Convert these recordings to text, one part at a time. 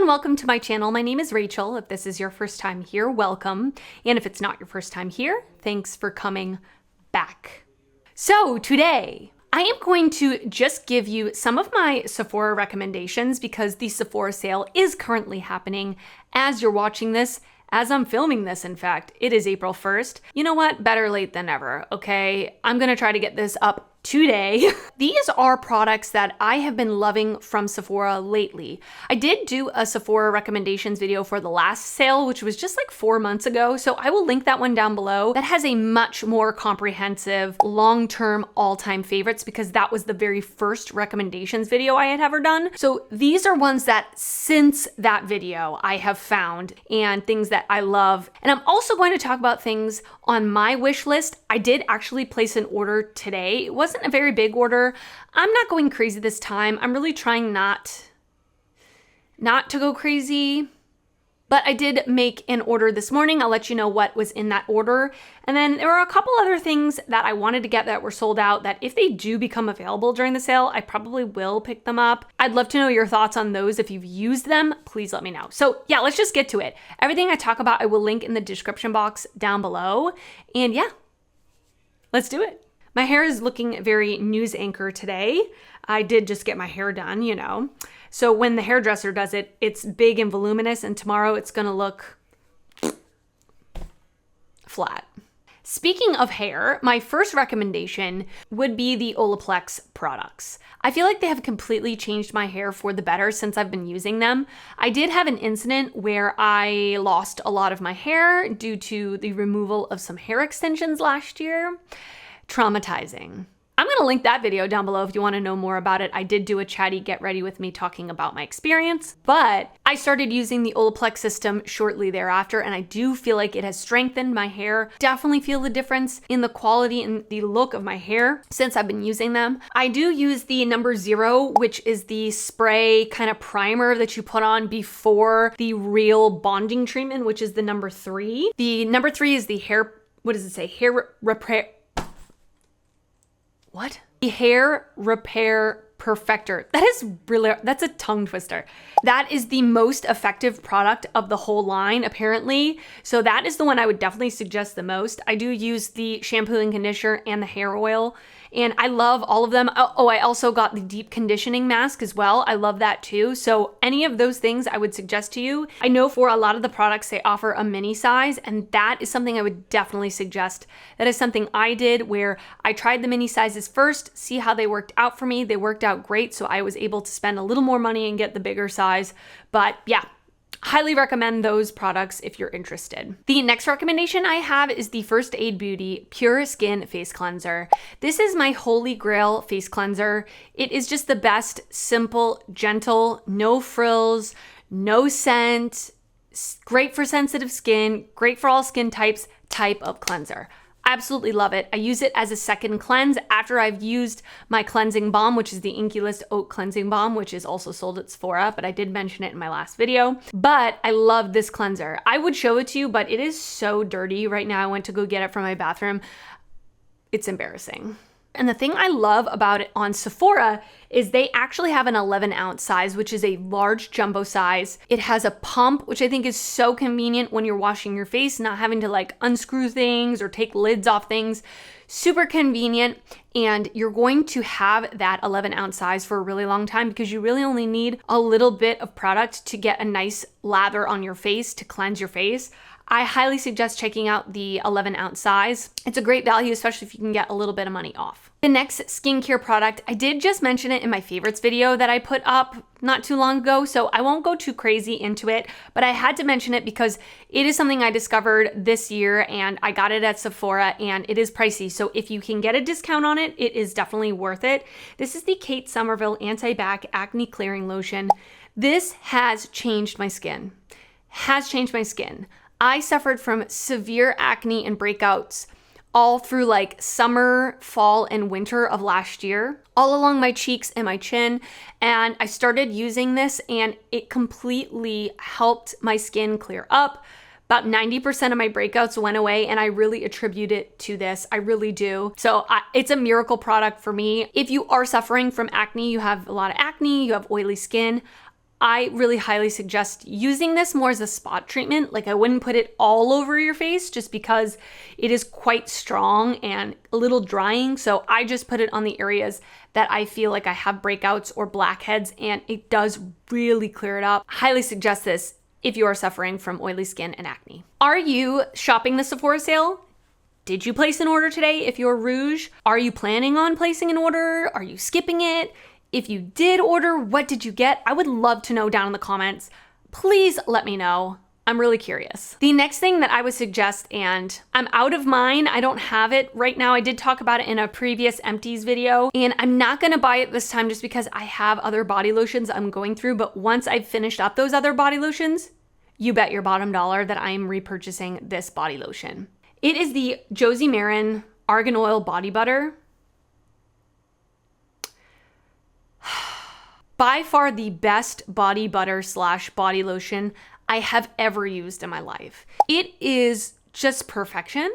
and welcome to my channel. My name is Rachel. If this is your first time here, welcome. And if it's not your first time here, thanks for coming back. So today, I am going to just give you some of my Sephora recommendations because the Sephora sale is currently happening as you're watching this. As I'm filming this, in fact, it is April 1st. You know what? Better late than never, okay? I'm gonna try to get this up today. These are products that I have been loving from Sephora lately. I did do a Sephora recommendations video for the last sale, which was just like 4 months ago. So I will link that one down below. That has a much more comprehensive long-term all-time favorites because that was the very first recommendations video I had ever done. So these are ones that since that video I have found and things that I love. And I'm also going to talk about things on my wish list. I did actually place an order today. It wasn't a very big order. I'm not going crazy this time. I'm really trying not to go crazy, but I did make an order this morning. I'll let you know what was in that order. And then there were a couple other things that I wanted to get that were sold out that if they do become available during the sale, I probably will pick them up. I'd love to know your thoughts on those. If you've used them, please let me know. So yeah, let's just get to it. Everything I talk about, I will link in the description box down below. And yeah, let's do it. My hair is looking very news anchor today. I did just get my hair done, you know. So when the hairdresser does it, it's big and voluminous, and tomorrow it's gonna look flat. Speaking of hair, my first recommendation would be the Olaplex products. I feel like they have completely changed my hair for the better since I've been using them. I did have an incident where I lost a lot of my hair due to the removal of some hair extensions last year. Traumatizing. I'm going to link that video down below if you want to know more about it. I did do a chatty get ready with me talking about my experience, but I started using the Olaplex system shortly thereafter, and I do feel like it has strengthened my hair. Definitely feel the difference in the quality and the look of my hair since I've been using them. I do use the number 0, which is the spray kind of primer that you put on before the real bonding treatment, which is the number 3. The number 3 is the hair, what does it say? Hair repair. What? The Hair Repair Perfector. That's a tongue twister. That is the most effective product of the whole line, apparently. So that is the one I would definitely suggest the most. I do use the shampoo and conditioner and the hair oil, and I love all of them. Oh, I also got the deep conditioning mask as well. I love that too. So any of those things I would suggest to you. I know for a lot of the products, they offer a mini size, and that is something I would definitely suggest. That is something I did where I tried the mini sizes first, see how they worked out for me. They worked out great, so I was able to spend a little more money and get the bigger size. But yeah, highly recommend those products if you're interested. The next recommendation I have is the First Aid Beauty Pure Skin Face Cleanser. This is my holy grail face cleanser. It is just the best, simple, gentle, no frills, no scent, great for sensitive skin, great for all skin types type of cleanser. Absolutely love it. I use it as a second cleanse after I've used my cleansing balm, which is the List Oat Cleansing Balm, which is also sold at Sephora, but I did mention it in my last video. But I love this cleanser. I would show it to you, but it is so dirty right now. I went to go get it from my bathroom. It's embarrassing. And the thing I love about it on Sephora is they actually have an 11-ounce size, which is a large jumbo size. It has a pump, which I think is so convenient when you're washing your face, not having to like unscrew things or take lids off things. Super convenient. And you're going to have that 11-ounce size for a really long time because you really only need a little bit of product to get a nice lather on your face to cleanse your face. I highly suggest checking out the 11-ounce size. It's a great value, especially if you can get a little bit of money off. The next skincare product, I did just mention it in my favorites video that I put up not too long ago, so I won't go too crazy into it, but I had to mention it because it is something I discovered this year and I got it at Sephora and it is pricey. So if you can get a discount on it, it is definitely worth it. This is the Kate Somerville Anti-Bac Acne Clearing Lotion. This has changed my skin. I suffered from severe acne and breakouts all through like summer, fall, and winter of last year, all along my cheeks and my chin. And I started using this and it completely helped my skin clear up. About 90% of my breakouts went away, and I really attribute it to this. I really do. So it's a miracle product for me. If you are suffering from acne, you have a lot of acne, you have oily skin, I really highly suggest using this more as a spot treatment. Like I wouldn't put it all over your face just because it is quite strong and a little drying. So I just put it on the areas that I feel like I have breakouts or blackheads, and it does really clear it up. Highly suggest this if you are suffering from oily skin and acne. Are you shopping the Sephora sale? Did you place an order today if you're Rouge? Are you planning on placing an order? Are you skipping it? If you did order, what did you get? I would love to know down in the comments. Please let me know. I'm really curious. The next thing that I would suggest, and I'm out of mine, I don't have it right now. I did talk about it in a previous empties video, and I'm not gonna buy it this time just because I have other body lotions I'm going through, but once I've finished up those other body lotions, you bet your bottom dollar that I am repurchasing this body lotion. It is the Josie Maran Argan Oil Body Butter. By far the best body butter / body lotion I have ever used in my life. It is just perfection.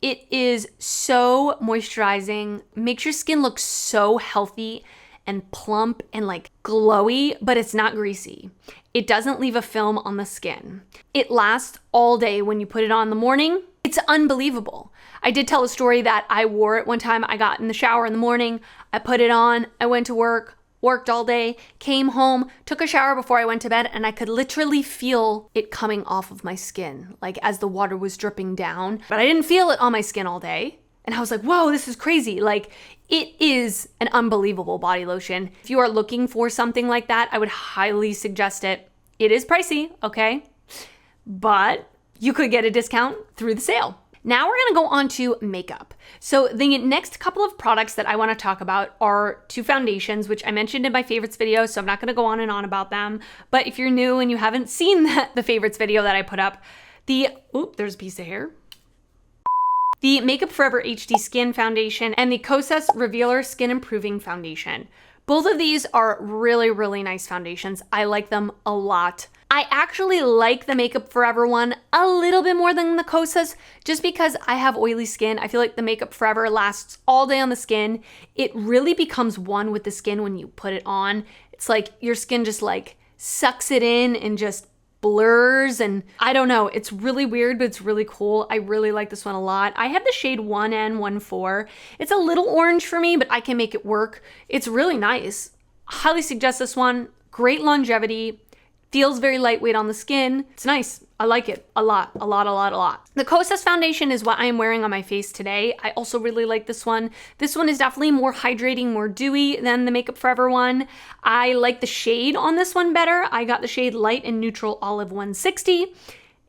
It is so moisturizing, makes your skin look so healthy and plump and like glowy, but it's not greasy. It doesn't leave a film on the skin. It lasts all day when you put it on in the morning. It's unbelievable. I did tell a story that I wore it one time. I got in the shower in the morning, I put it on, I went to work, worked all day, came home, took a shower before I went to bed, and I could literally feel it coming off of my skin, like as the water was dripping down. But I didn't feel it on my skin all day. And I was like, whoa, this is crazy. Like, it is an unbelievable body lotion. If you are looking for something like that, I would highly suggest it. It is pricey, okay? But you could get a discount through the sale. Now we're gonna go on to makeup. So the next couple of products that I wanna talk about are 2 foundations, which I mentioned in my favorites video, so I'm not gonna go on and on about them. But if you're new and you haven't seen the favorites video that I put up, there's a piece of hair. The Makeup Forever HD Skin Foundation and the Kosas Revealer Skin Improving Foundation. Both of these are really, really nice foundations. I like them a lot. I actually like the Makeup Forever one a little bit more than the Kosas just because I have oily skin. I feel like the Makeup Forever lasts all day on the skin. It really becomes one with the skin when you put it on. It's like your skin just like sucks it in and just blurs, and I don't know, it's really weird, but it's really cool. I really like this one a lot. I have the shade 1N14. It's a little orange for me, but I can make it work. It's really nice. Highly suggest this one. Great longevity. Feels very lightweight on the skin. It's nice. I like it a lot, a lot, a lot, a lot. The Kosas foundation is what I am wearing on my face today. I also really like this one. This one is definitely more hydrating, more dewy than the Makeup Forever one. I like the shade on this one better. I got the shade Light and Neutral Olive 160.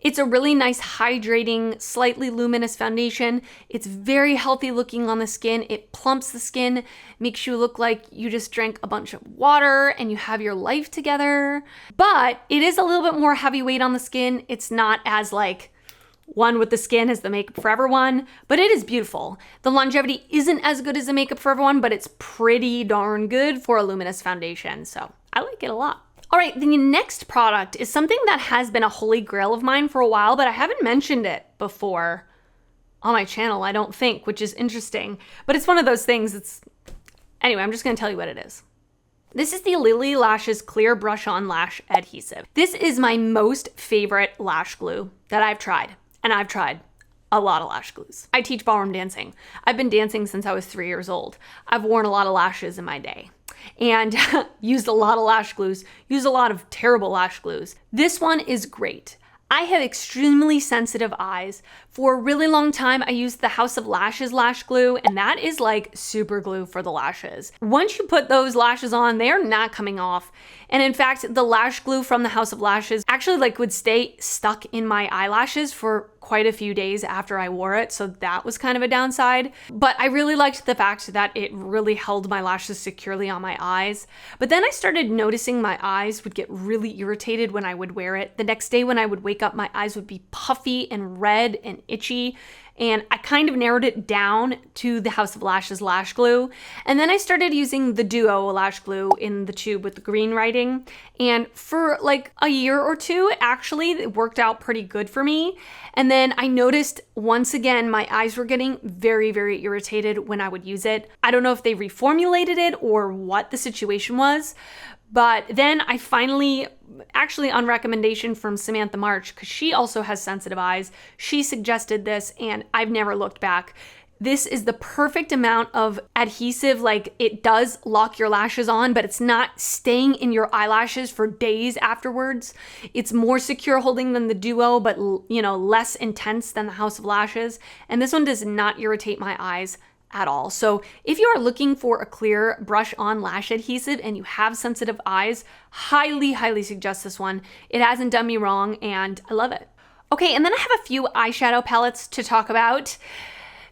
It's a really nice hydrating, slightly luminous foundation. It's very healthy looking on the skin. It plumps the skin, makes you look like you just drank a bunch of water and you have your life together. But it is a little bit more heavyweight on the skin. It's not as like one with the skin as the Makeup Forever one, but it is beautiful. The longevity isn't as good as the Makeup Forever one, but it's pretty darn good for a luminous foundation. So I like it a lot. All right, the next product is something that has been a holy grail of mine for a while, but I haven't mentioned it before on my channel, I don't think, which is interesting. But it's one of those things anyway, I'm just gonna tell you what it is. This is the Lily Lashes Clear Brush On Lash Adhesive. This is my most favorite lash glue that I've tried, and I've tried a lot of lash glues. I teach ballroom dancing. I've been dancing since I was 3 years old. I've worn a lot of lashes in my day and used a lot of lash glues, used a lot of terrible lash glues. This one is great. I have extremely sensitive eyes. For a really long time, I used the House of Lashes lash glue, and that is like super glue for the lashes. Once you put those lashes on, they are not coming off. And in fact, the lash glue from the House of Lashes actually like would stay stuck in my eyelashes for quite a few days after I wore it, so that was kind of a downside. But I really liked the fact that it really held my lashes securely on my eyes. But then I started noticing my eyes would get really irritated when I would wear it. The next day when I would wake up, my eyes would be puffy and red and itchy. And I kind of narrowed it down to the House of Lashes lash glue. And then I started using the Duo lash glue in the tube with the green writing. And for like a year or two, actually, it worked out pretty good for me. And then I noticed once again, my eyes were getting very, very irritated when I would use it. I don't know if they reformulated it or what the situation was, But then I finally, actually on recommendation from Samantha March, because she also has sensitive eyes, she suggested this and I've never looked back. This is the perfect amount of adhesive, like it does lock your lashes on, but it's not staying in your eyelashes for days afterwards. It's more secure holding than the Duo, but less intense than the House of Lashes. And this one does not irritate my eyes at all. So if you are looking for a clear brush on lash adhesive and you have sensitive eyes, highly, highly suggest this one. It hasn't done me wrong and I love it. Okay, and then I have a few eyeshadow palettes to talk about.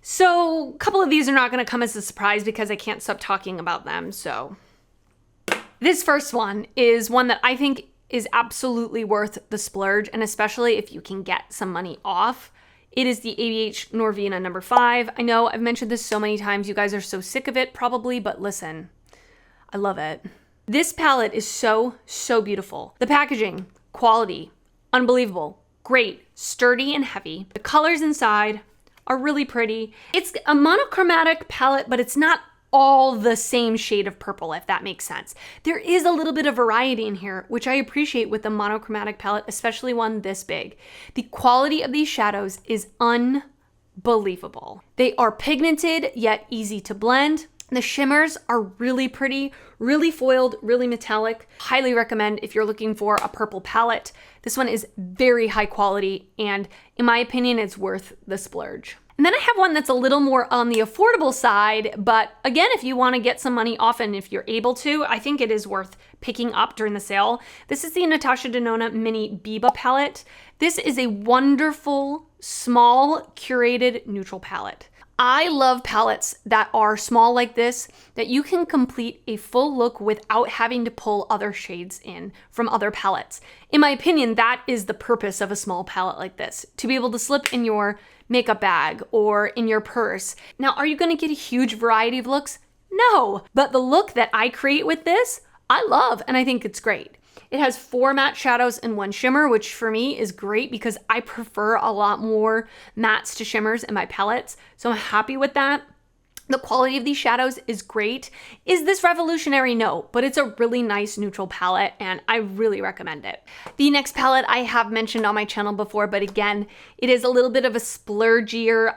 So a couple of these are not going to come as a surprise because I can't stop talking about them. So this first one is one that I think is absolutely worth the splurge, and especially if you can get some money off. It is the ABH Norvina number 5. I know I've mentioned this so many times. You guys are so sick of it probably, but listen, I love it. This palette is so, so beautiful. The packaging, quality, unbelievable, great, sturdy and heavy. The colors inside are really pretty. It's a monochromatic palette, but it's not all the same shade of purple, if that makes sense. There is a little bit of variety in here, which I appreciate with a monochromatic palette, especially one this big. The quality of these shadows is unbelievable. They are pigmented, yet easy to blend. The shimmers are really pretty, really foiled, really metallic. Highly recommend if you're looking for a purple palette. This one is very high quality, and in my opinion, it's worth the splurge. And then I have one that's a little more on the affordable side, but again, if you want to get some money off and if you're able to, I think it is worth picking up during the sale. This is the Natasha Denona Mini Biba palette. This is a wonderful, small, curated neutral palette. I love palettes that are small like this, that you can complete a full look without having to pull other shades in from other palettes. In my opinion, that is the purpose of a small palette like this, to be able to slip in your makeup bag or in your purse. Now, are you gonna get a huge variety of looks? No, but the look that I create with this, I love, and I think it's great. It has 4 matte shadows and 1 shimmer, which for me is great because I prefer a lot more mattes to shimmers in my palettes. So I'm happy with that. The quality of these shadows is great. Is this revolutionary? No, but it's a really nice neutral palette and I really recommend it. The next palette I have mentioned on my channel before, but again, it is a little bit of a splurgier?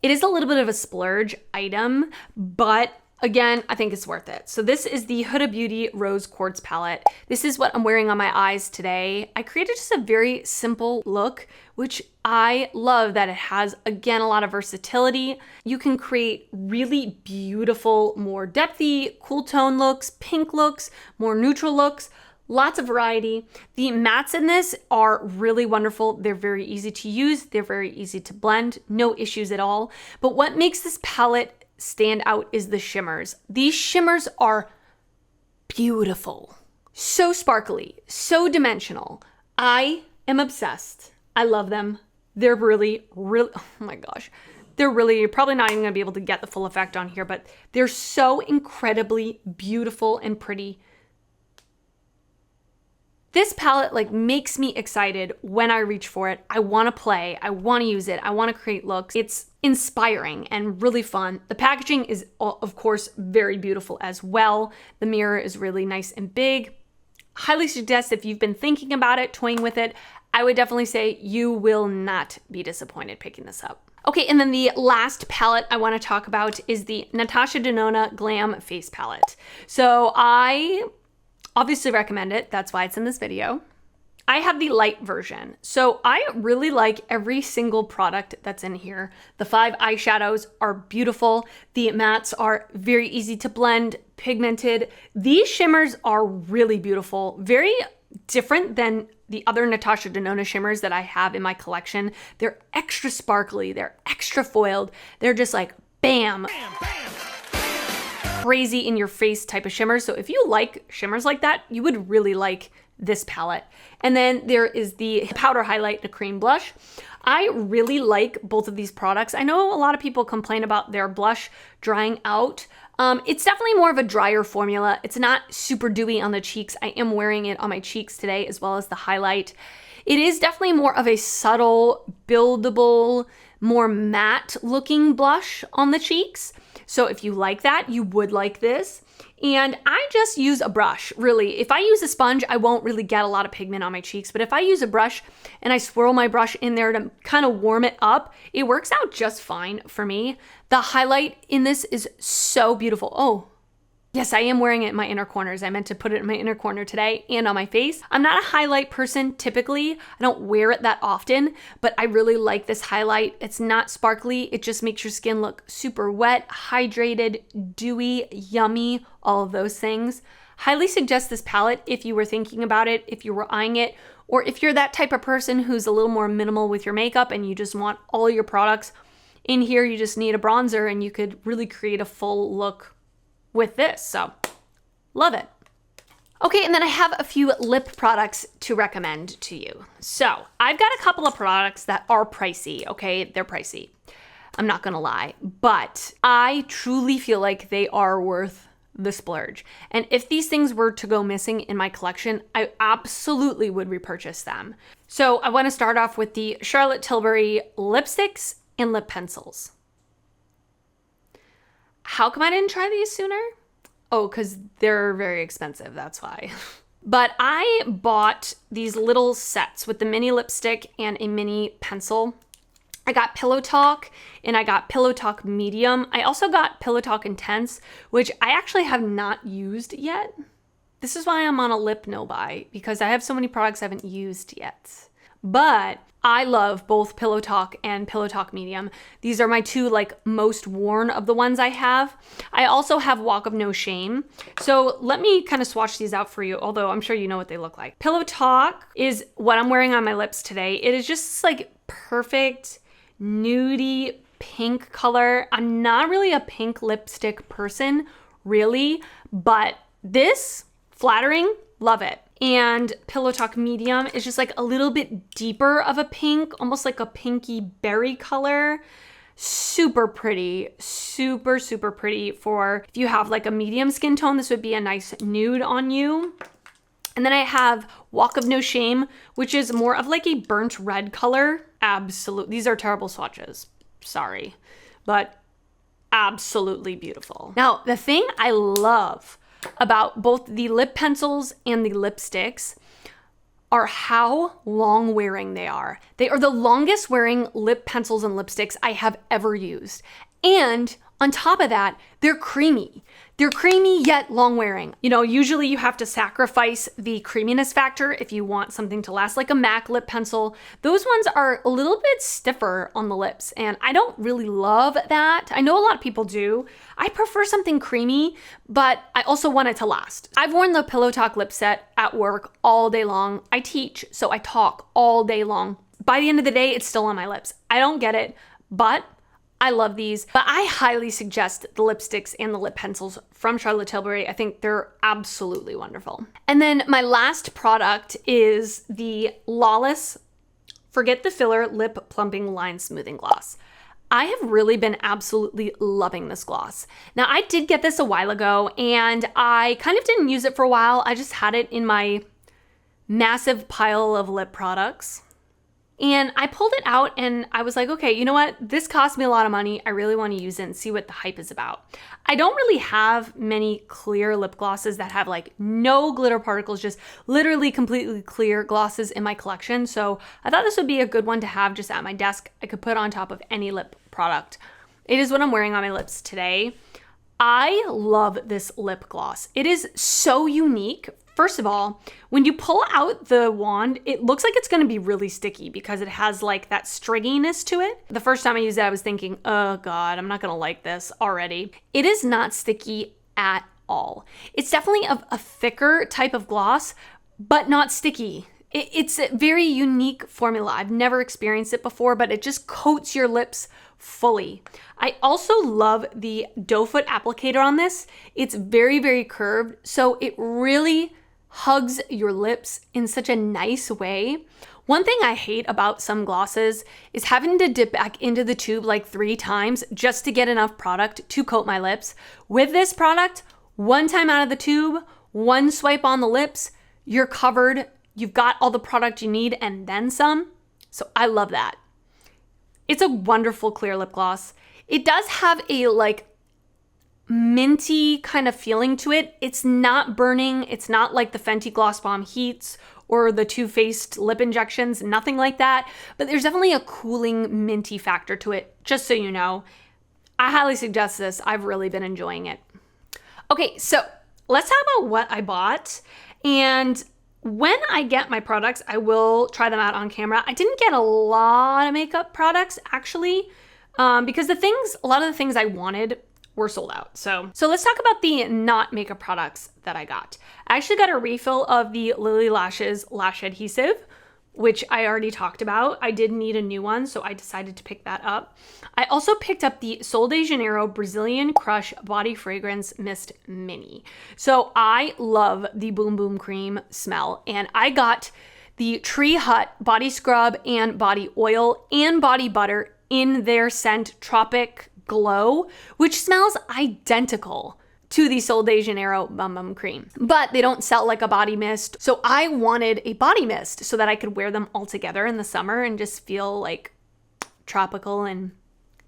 It is a little bit of a splurge item, but again, I think it's worth it. So this is the Huda Beauty Rose Quartz palette. This is what I'm wearing on my eyes today. I created just a very simple look, which I love that it has, again, a lot of versatility. You can create really beautiful, more depthy, cool tone looks, pink looks, more neutral looks, lots of variety. The mattes in this are really wonderful. They're very easy to use. They're very easy to blend, no issues at all. But what makes this palette stand out is the shimmers. These shimmers are beautiful. So sparkly, so dimensional. I am obsessed. I love them. They're really, oh my gosh. They're really, you're probably not even gonna be able to get the full effect on here, but they're so incredibly beautiful and pretty. This palette makes me excited when I reach for it. I wanna play, I wanna use it, I wanna create looks. It's inspiring and really fun. The packaging is, of course, very beautiful as well. The mirror is really nice and big. Highly suggest if you've been thinking about it, toying with it, I would definitely say you will not be disappointed picking this up. Okay, and then the last palette I wanna talk about is the Natasha Denona Glam Face Palette. So I obviously recommend it. That's why it's in this video. I have the light version. So I really like every single product that's in here. The 5 eyeshadows are beautiful. The mattes are very easy to blend, pigmented. These shimmers are really beautiful. Very different than the other Natasha Denona shimmers that I have in my collection. They're extra sparkly. They're extra foiled. They're just like, bam. Bam, bam. Crazy in your face type of shimmers. So if you like shimmers like that, you would really like this palette. And then there is the powder highlight, the cream blush. I really like both of these products. I know a lot of people complain about their blush drying out. It's definitely more of a drier formula. It's not super dewy on the cheeks. I am wearing it on my cheeks today as well as the highlight. It is definitely more of a subtle, buildable, more matte looking blush on the cheeks. So if you like that, you would like this. And I just use a brush, really. If I use a sponge, I won't really get a lot of pigment on my cheeks. But if I use a brush and I swirl my brush in there to kind of warm it up, it works out just fine for me. The highlight in this is so beautiful. Oh, yes, I am wearing it in my inner corners. I meant to put it in my inner corner today and on my face. I'm not a highlight person typically. I don't wear it that often, but I really like this highlight. It's not sparkly. It just makes your skin look super wet, hydrated, dewy, yummy, all of those things. Highly suggest this palette if you were thinking about it, if you were eyeing it, or if you're that type of person who's a little more minimal with your makeup and you just want all your products in here. You just need a bronzer and you could really create a full look with this. So love it. Okay, and then I have a few lip products to recommend to you. So I've got a couple of products that are pricey, okay? They're pricey. I'm not gonna lie, but I truly feel like they are worth the splurge. And if these things were to go missing in my collection, I absolutely would repurchase them. So I wanna start off with the Charlotte Tilbury lipsticks and lip pencils. How come I didn't try these sooner? Oh, because they're very expensive, that's why. But I bought these little sets with the mini lipstick and a mini pencil. I got Pillow Talk and I got Pillow Talk Medium. I also got Pillow Talk Intense, which I actually have not used yet. This is why I'm on a lip no-buy, because I have so many products I haven't used yet. But I love both Pillow Talk and Pillow Talk Medium. These are my two most worn of the ones I have. I also have Walk of No Shame. So let me kind of swatch these out for you, although I'm sure you know what they look like. Pillow Talk is what I'm wearing on my lips today. It is just perfect nudie pink color. I'm not really a pink lipstick person, really, but this, flattering, love it. And Pillow Talk Medium is just a little bit deeper of a pink, almost like a pinky berry color. Super pretty, super, super pretty for if you have a medium skin tone. This would be a nice nude on you. And then I have Walk of No Shame, which is more of a burnt red color. Absolutely, these are terrible swatches, sorry, but absolutely beautiful. Now, the thing I love about both the lip pencils and the lipsticks are how long wearing they are. They are the longest wearing lip pencils and lipsticks I have ever used. And on top of that, they're creamy. They're creamy yet long wearing. Usually you have to sacrifice the creaminess factor if you want something to last, like a MAC lip pencil. Those ones are a little bit stiffer on the lips, and I don't really love that. I know a lot of people do. I prefer something creamy, but I also want it to last. I've worn the Pillow Talk lip set at work all day long. I teach, so I talk all day long. By the end of the day, it's still on my lips. I don't get it, but I love these, but I highly suggest the lipsticks and the lip pencils from Charlotte Tilbury. I think they're absolutely wonderful. And then my last product is the Lawless Forget the Filler Lip Plumping Line Smoothing Gloss. I have really been absolutely loving this gloss. Now, I did get this a while ago and I kind of didn't use it for a while. I just had it in my massive pile of lip products. And I pulled it out and I was like, okay, you know what? This cost me a lot of money. I really want to use it and see what the hype is about. I don't really have many clear lip glosses that have no glitter particles, just literally completely clear glosses in my collection. So I thought this would be a good one to have just at my desk. I could put on top of any lip product. It is what I'm wearing on my lips today. I love this lip gloss. It is so unique. First of all, when you pull out the wand, it looks like it's going to be really sticky because it has that stringiness to it. The first time I used it, I was thinking, oh God, I'm not going to like this already. It is not sticky at all. It's definitely a thicker type of gloss, but not sticky. It's a very unique formula. I've never experienced it before, but it just coats your lips fully. I also love the doe foot applicator on this. It's very, very curved, so it really hugs your lips in such a nice way. One thing I hate about some glosses is having to dip back into the tube 3 times just to get enough product to coat my lips. With this product, one time out of the tube, one swipe on the lips, you're covered. You've got all the product you need and then some. So I love that. It's a wonderful clear lip gloss. It does have a minty kind of feeling to it. It's not burning. It's not like the Fenty Gloss Bomb Heats or the Too Faced lip injections, nothing like that. But there's definitely a cooling minty factor to it, just so you know. I highly suggest this. I've really been enjoying it. Okay, so let's talk about what I bought. And when I get my products, I will try them out on camera. I didn't get a lot of makeup products, actually, because a lot of the things I wanted were sold out. So let's talk about the not makeup products that I got. I actually got a refill of the Lily Lashes Lash Adhesive, which I already talked about. I did need a new one, so I decided to pick that up. I also picked up the Sol de Janeiro Brazilian Crush Body Fragrance Mist Mini. So I love the Boom Boom Cream smell, and I got the Tree Hut Body Scrub and Body Oil and Body Butter in their scent Tropic Glow, which smells identical to the Sol de Janeiro Bum Bum Cream. But they don't sell like a body mist. So I wanted a body mist so that I could wear them all together in the summer and just feel like tropical and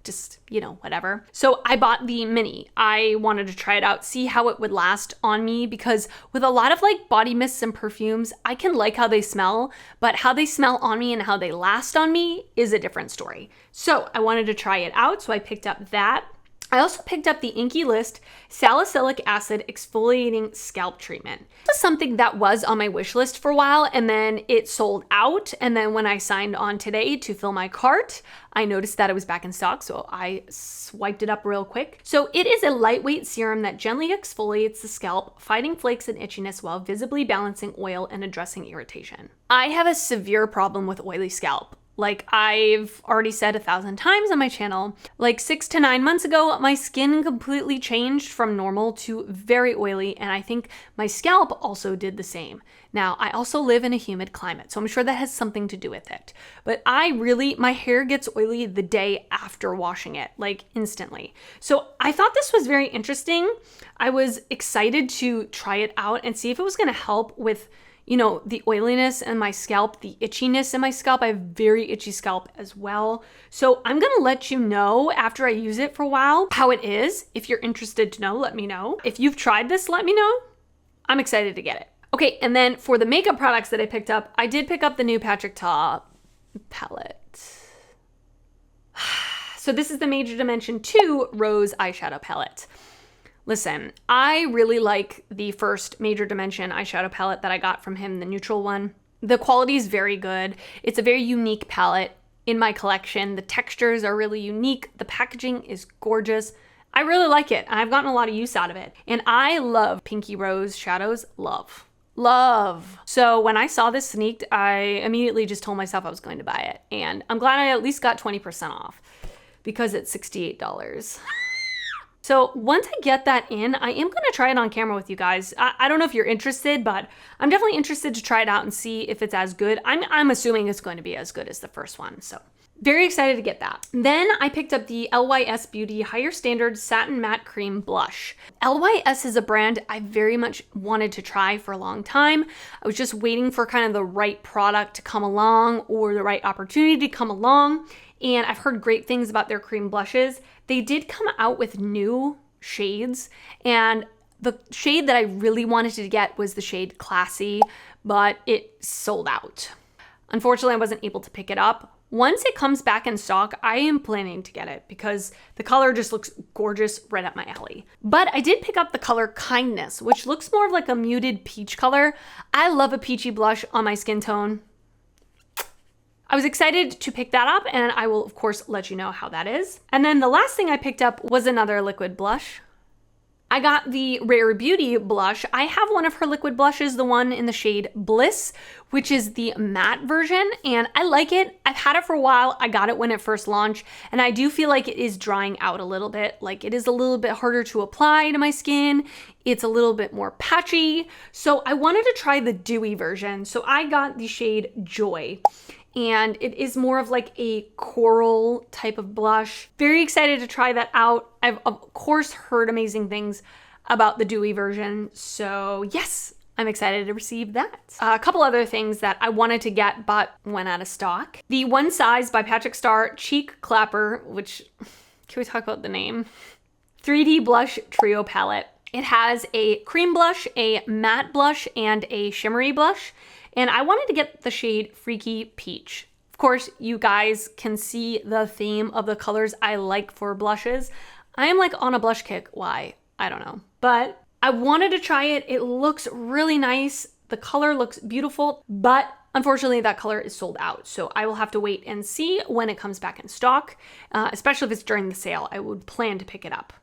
just, you know, whatever. So I bought the mini. I wanted to try it out, see how it would last on me, because with a lot of like body mists and perfumes, I can like how they smell, but how they smell on me and how they last on me is a different story. So I wanted to try it out, so I picked up that. I also picked up the Inky List Salicylic Acid Exfoliating Scalp Treatment. This is something that was on my wish list for a while, and then it sold out. And then when I signed on today to fill my cart, I noticed that it was back in stock, so I swiped it up real quick. So it is a lightweight serum that gently exfoliates the scalp, fighting flakes and itchiness while visibly balancing oil and addressing irritation. I have a severe problem with oily scalp. Like I've already said 1,000 times on my channel, like 6 to 9 months ago, my skin completely changed from normal to very oily, and I think my scalp also did the same. Now, I also live in a humid climate, so I'm sure that has something to do with it. But my hair gets oily the day after washing it, like instantly. So I thought this was very interesting. I was excited to try it out and see if it was gonna help with, you know, the oiliness in my scalp, the itchiness in my scalp. I have very itchy scalp as well. So I'm gonna let you know after I use it for a while how it is. If you're interested to know, let me know. If you've tried this, let me know. I'm excited to get it. Okay, and then for the makeup products that I picked up, I did pick up the new Patrick Ta palette. So this is the Major Dimension 2 Rose Eyeshadow Palette. Listen, I really like the first Major Dimension eyeshadow palette that I got from him, the neutral one. The quality is very good. It's a very unique palette in my collection. The textures are really unique. The packaging is gorgeous. I really like it. I've gotten a lot of use out of it. And I love Pinky Rose shadows. Love. So when I saw this sneaked, I immediately just told myself I was going to buy it. And I'm glad I at least got 20% off because it's $68. So once I get that in, I am gonna try it on camera with you guys. I don't know if you're interested, but I'm definitely interested to try it out and see if it's as good. I'm assuming it's going to be as good as the first one, so very excited to get that. Then I picked up the LYS Beauty Higher Standard Satin Matte Cream Blush. LYS is a brand I very much wanted to try for a long time. I was just waiting for kind of the right product to come along or the right opportunity to come along. And I've heard great things about their cream blushes. They did come out with new shades, and the shade that I really wanted to get was the shade Classy, but it sold out. Unfortunately, I wasn't able to pick it up. Once it comes back in stock, I am planning to get it because the color just looks gorgeous, right up my alley. But I did pick up the color Kindness, which looks more of like a muted peach color. I love a peachy blush on my skin tone. I was excited to pick that up, and I will of course let you know how that is. And then the last thing I picked up was another liquid blush. I got the Rare Beauty blush. I have one of her liquid blushes, the one in the shade Bliss, which is the matte version, and I like it. I've had it for a while. I got it when it first launched, and I do feel like it is drying out a little bit. Like it is a little bit harder to apply to my skin. It's a little bit more patchy. So I wanted to try the dewy version. So I got the shade Joy. And it is more of like a coral type of blush. Very excited to try that out. I've of course heard amazing things about the dewy version. So yes, I'm excited to receive that. A couple other things that I wanted to get but went out of stock. The One Size by Patrick Star Cheek Clapper, which, can we talk about the name? 3D Blush Trio Palette. It has a cream blush, a matte blush, and a shimmery blush. And I wanted to get the shade Freaky Peach. Of course, you guys can see the theme of the colors I like for blushes. I am like on a blush kick. Why? I don't know. But I wanted to try it. It looks really nice. The color looks beautiful, but unfortunately that color is sold out. So I will have to wait and see when it comes back in stock, especially if it's during the sale. I would plan to pick it up.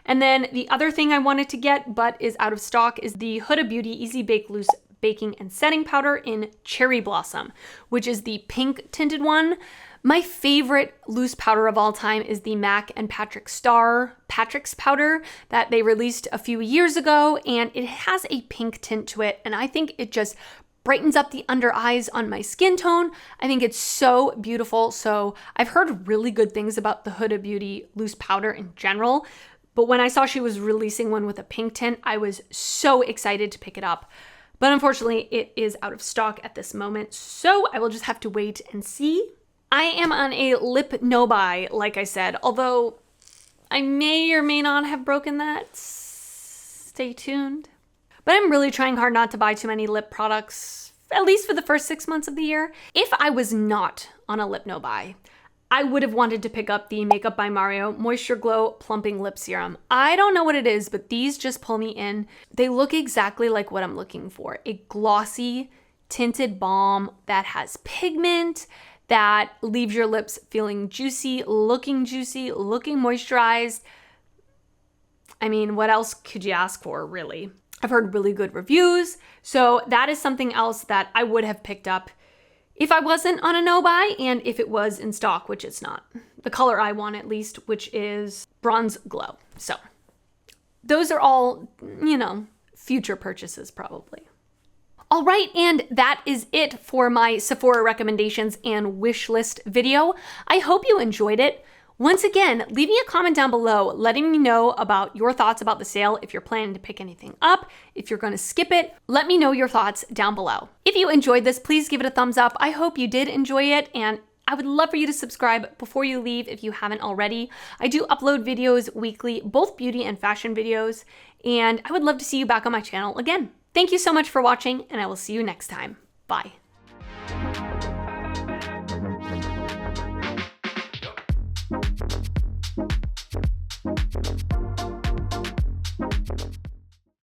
And then the other thing I wanted to get, but is out of stock, is the Huda Beauty Easy Bake Loose Baking and Setting Powder in Cherry Blossom, which is the pink tinted one. My favorite loose powder of all time is the MAC and Patrick's powder that they released a few years ago, and it has a pink tint to it, and I think it just brightens up the under eyes on my skin tone. I think it's so beautiful. So I've heard really good things about the Huda Beauty loose powder in general, but when I saw she was releasing one with a pink tint, I was so excited to pick it up. But unfortunately, it is out of stock at this moment, so I will just have to wait and see. I am on a lip no-buy, like I said, although I may or may not have broken that. Stay tuned. But I'm really trying hard not to buy too many lip products, at least for the first 6 months of the year. If I was not on a lip no-buy, I would have wanted to pick up the Makeup by Mario Moisture Glow Plumping Lip Serum. I don't know what it is, but these just pull me in. They look exactly like what I'm looking for. A glossy, tinted balm that has pigment, that leaves your lips feeling juicy, looking moisturized. I mean, what else could you ask for, really? I've heard really good reviews, so that is something else that I would have picked up if I wasn't on a no-buy and if it was in stock, which it's not. The color I want, at least, which is Bronze Glow. So those are all, future purchases probably. All right, and that is it for my Sephora recommendations and wish list video. I hope you enjoyed it. Once again, leave me a comment down below letting me know about your thoughts about the sale, if you're planning to pick anything up, if you're going to skip it. Let me know your thoughts down below. If you enjoyed this, please give it a thumbs up. I hope you did enjoy it, and I would love for you to subscribe before you leave if you haven't already. I do upload videos weekly, both beauty and fashion videos, and I would love to see you back on my channel again. Thank you so much for watching, and I will see you next time. Bye.